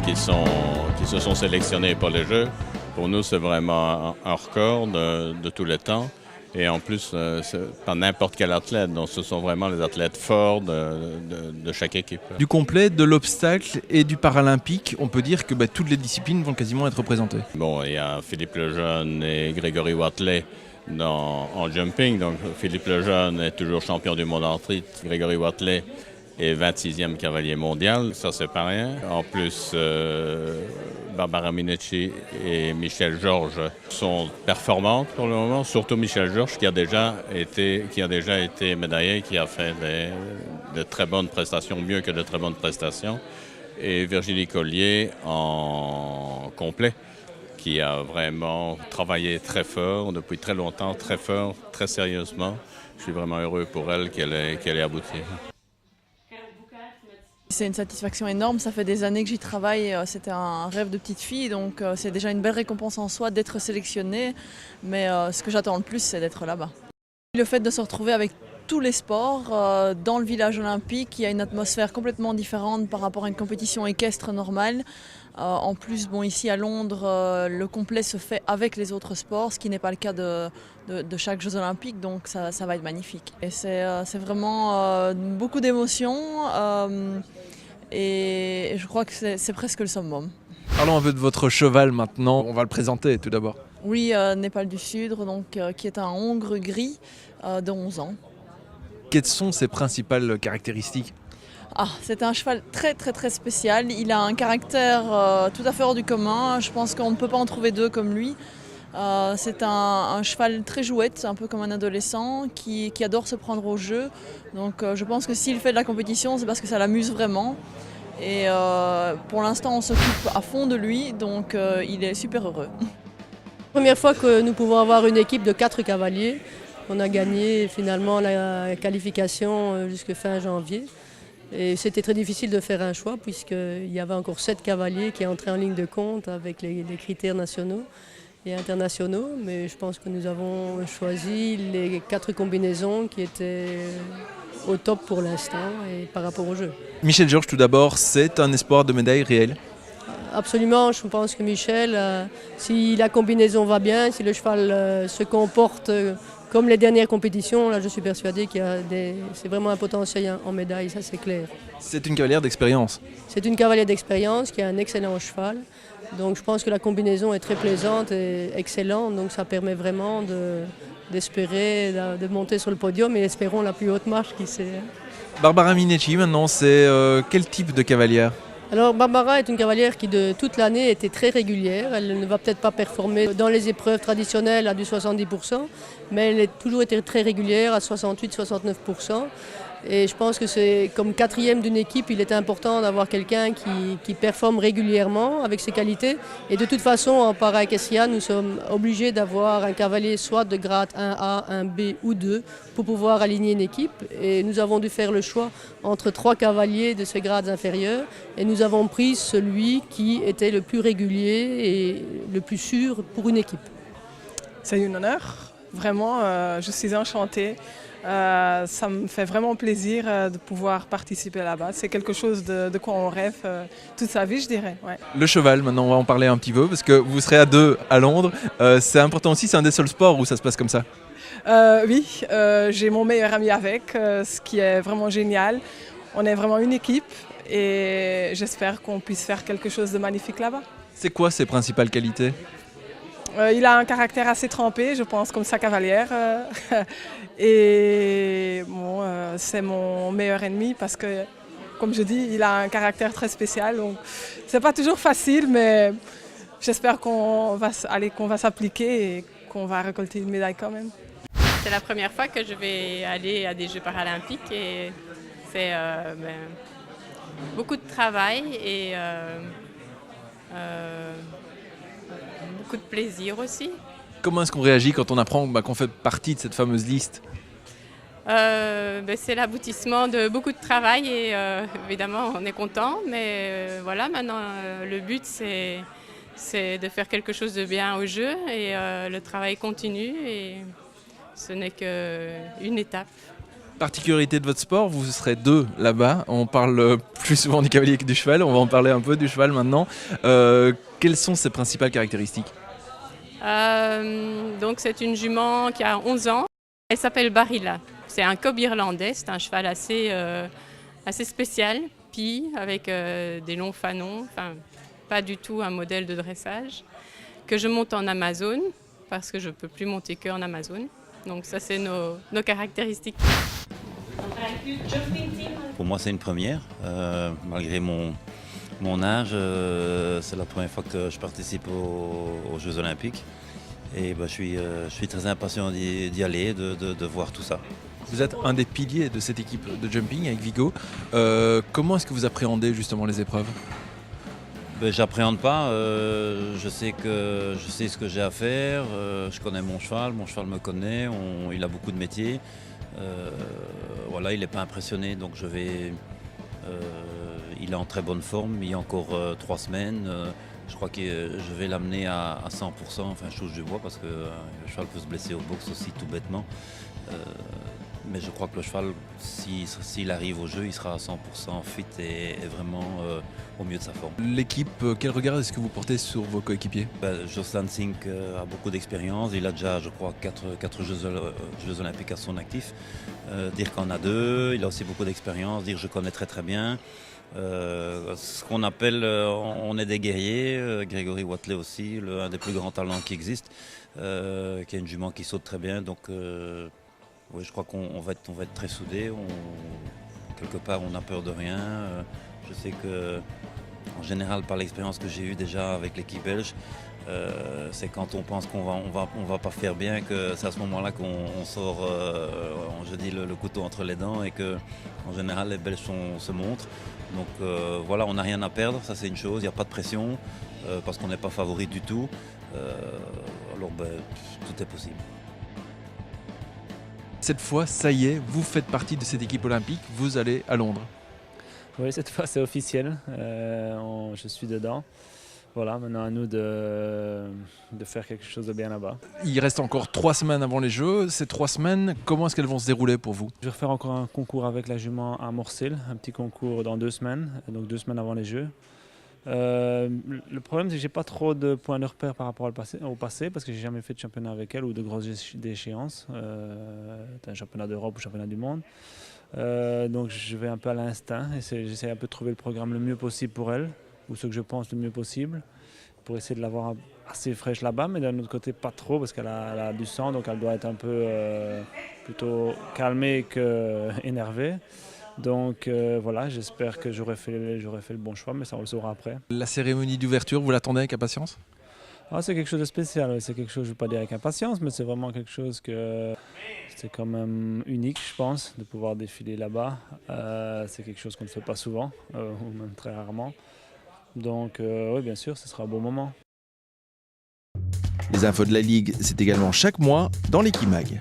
qui se sont sélectionnés pour les Jeux. Pour nous, c'est vraiment un record de tous les temps. Et en plus, c'est pas n'importe quel athlète. Donc, ce sont vraiment les athlètes forts de chaque équipe. Du complet, de l'obstacle et du paralympique, on peut dire que toutes les disciplines vont quasiment être représentées. Bon, il y a Philippe Lejeune et Grégory Watley en jumping. Donc, Philippe Lejeune est toujours champion du monde en titre. Grégory Watley est 26e cavalier mondial. Ça, c'est pas rien. En plus, Barbara Minneci et Michel Georges sont performantes pour le moment. Surtout Michel Georges qui a déjà été médaillé, qui a fait de très bonnes prestations, mieux que de très bonnes prestations. Et Virginie Collier en complet, qui a vraiment travaillé très fort, depuis très longtemps, très fort, très sérieusement. Je suis vraiment heureux pour elle qu'elle ait abouti. C'est une satisfaction énorme, ça fait des années que j'y travaille, c'était un rêve de petite fille, donc c'est déjà une belle récompense en soi d'être sélectionnée, mais ce que j'attends le plus, c'est d'être là-bas. Le fait de se retrouver avec tous les sports dans le village olympique, il y a une atmosphère complètement différente par rapport à une compétition équestre normale. En plus, ici à Londres, le complet se fait avec les autres sports, ce qui n'est pas le cas de chaque Jeux olympiques, donc ça va être magnifique. Et c'est vraiment beaucoup d'émotions et je crois que c'est presque le summum. Parlons un peu de votre cheval maintenant, on va le présenter tout d'abord. Oui, Népal du Sud, donc, qui est un hongre gris de 11 ans. Quelles sont ses principales caractéristiques ? C'est un cheval très très très spécial. Il a un caractère tout à fait hors du commun. Je pense qu'on ne peut pas en trouver deux comme lui. C'est un cheval très jouette, un peu comme un adolescent, qui adore se prendre au jeu. Donc je pense que s'il fait de la compétition, c'est parce que ça l'amuse vraiment. Et pour l'instant, on s'occupe à fond de lui, donc il est super heureux. Première fois que nous pouvons avoir une équipe de 4 cavaliers. On a gagné finalement la qualification jusqu'à fin janvier. Et c'était très difficile de faire un choix puisqu'il y avait encore 7 cavaliers qui entraient en ligne de compte avec les critères nationaux et internationaux. Mais je pense que nous avons choisi les 4 combinaisons qui étaient au top pour l'instant et par rapport au jeu. Michel Georges, tout d'abord, c'est un espoir de médaille réel. Absolument, je pense que Michel, si la combinaison va bien, si le cheval se comporte comme les dernières compétitions, là je suis persuadé c'est vraiment un potentiel en médaille, ça c'est clair. C'est une cavalière d'expérience. C'est une cavalière d'expérience qui a un excellent cheval. Donc je pense que la combinaison est très plaisante et excellente, donc ça permet vraiment d'espérer de monter sur le podium et espérons la plus haute marche qui sait. Barbara Minneci maintenant, c'est quel type de cavalière ? Alors Barbara est une cavalière qui de toute l'année était très régulière. Elle ne va peut-être pas performer dans les épreuves traditionnelles à du 70%, mais elle a toujours été très régulière à 68-69%. Et je pense que c'est comme 4e d'une équipe, il est important d'avoir quelqu'un qui performe régulièrement avec ses qualités. Et de toute façon, en para-équestrian, nous sommes obligés d'avoir un cavalier soit de grade 1A, 1B ou 2 pour pouvoir aligner une équipe. Et nous avons dû faire le choix entre 3 cavaliers de ces grades inférieurs. Et nous avons pris celui qui était le plus régulier et le plus sûr pour une équipe. C'est un honneur, vraiment, je suis enchantée. Ça me fait vraiment plaisir de pouvoir participer là-bas. C'est quelque chose de quoi on rêve toute sa vie, je dirais. Ouais. Le cheval, maintenant on va en parler un petit peu, parce que vous serez à 2 à Londres. C'est important aussi, c'est un des seuls sports où ça se passe comme ça. Oui, j'ai mon meilleur ami avec, ce qui est vraiment génial. On est vraiment une équipe et j'espère qu'on puisse faire quelque chose de magnifique là-bas. C'est quoi ses principales qualités ? Il a un caractère assez trempé, je pense, comme sa cavalière. Et bon, c'est mon meilleur ennemi parce que, comme je dis, il a un caractère très spécial. Donc, c'est pas toujours facile, mais j'espère qu'on va s'appliquer et qu'on va récolter une médaille quand même. C'est la première fois que je vais aller à des Jeux paralympiques et c'est beaucoup de travail et beaucoup de plaisir aussi. Comment est-ce qu'on réagit quand on apprend qu'on fait partie de cette fameuse liste ? C'est l'aboutissement de beaucoup de travail et évidemment on est content, mais voilà, maintenant le but c'est de faire quelque chose de bien au jeu et le travail continue et ce n'est qu'une étape. Particularité de votre sport, vous serez 2 là-bas. On parle plus souvent du cavalier que du cheval. On va en parler un peu du cheval maintenant. Quelles sont ses principales caractéristiques? Donc c'est une jument qui a 11 ans. Elle s'appelle Barilla. C'est un cob irlandais. C'est un cheval assez spécial, pie, avec des longs fanons. Enfin, pas du tout un modèle de dressage. Que je monte en Amazone, parce que je ne peux plus monter qu'en Amazone. Donc ça, c'est nos caractéristiques. Pour moi, c'est une première. Malgré mon âge, c'est la première fois que je participe aux Jeux Olympiques. Et je suis très impatient d'y aller, de voir tout ça. Vous êtes un des piliers de cette équipe de jumping avec Vigo. Comment est-ce que vous appréhendez justement les épreuves? J'appréhende pas, je sais ce que j'ai à faire, je connais mon cheval me connaît, il a beaucoup de métiers. Voilà, il n'est pas impressionné, donc il est en très bonne forme, il y a encore 3 semaines. Je crois que je vais l'amener à 100%, enfin je touche du bois parce que le cheval peut se blesser au box aussi tout bêtement. Mais je crois que le cheval, s'il arrive au jeu, il sera à 100% fit et vraiment au mieux de sa forme. L'équipe, quel regard est-ce que vous portez sur vos coéquipiers? Jocelyn Sink a beaucoup d'expérience. Il a déjà, je crois, 4 Jeux Olympiques à son actif. Dire qu'on a 2, il a aussi beaucoup d'expérience. Dire je connais très très bien. Ce qu'on appelle, on est des guerriers. Grégory Watley aussi, un des plus grands talents qui existe, qui a une jument qui saute très bien. Donc, oui, je crois qu'on va être très soudés. Quelque part, on n'a peur de rien. Je sais que, en général, par l'expérience que j'ai eue déjà avec l'équipe belge, c'est quand on pense qu'on va pas faire bien que c'est à ce moment-là qu'on sort, je dis, le couteau entre les dents et que, en général, les Belges se montrent. Donc voilà, on n'a rien à perdre, ça c'est une chose. Il n'y a pas de pression parce qu'on n'est pas favori du tout. Alors tout est possible. Cette fois, ça y est, vous faites partie de cette équipe olympique, vous allez à Londres. Oui, cette fois c'est officiel, je suis dedans. Voilà, maintenant à nous de faire quelque chose de bien là-bas. Il reste encore 3 semaines avant les Jeux. Ces 3 semaines, comment est-ce qu'elles vont se dérouler pour vous? Je vais refaire encore un concours avec la jument à Morsil, un petit concours dans 2 semaines, donc 2 semaines avant les Jeux. Le problème c'est que j'ai pas trop de points de repère par rapport au passé parce que j'ai jamais fait de championnat avec elle ou de grosses échéances, un championnat d'Europe ou championnat du monde. Donc je vais un peu à l'instinct et j'essaie un peu de trouver le programme le mieux possible pour elle ou ce que je pense le mieux possible pour essayer de l'avoir assez fraîche là-bas, mais d'un autre côté pas trop parce qu'elle a du sang, donc elle doit être un peu plutôt calmée qu'énervée. Donc voilà, j'espère que j'aurai fait le bon choix, mais ça on le saura après. La cérémonie d'ouverture, vous l'attendez avec impatience? C'est quelque chose de spécial, c'est quelque chose, je ne vais pas dire avec impatience, mais c'est vraiment quelque chose que c'est quand même unique, je pense, de pouvoir défiler là-bas. C'est quelque chose qu'on ne fait pas souvent, ou même très rarement. Donc oui, bien sûr, ce sera un bon moment. Les infos de la Ligue, c'est également chaque mois dans l'Equimag.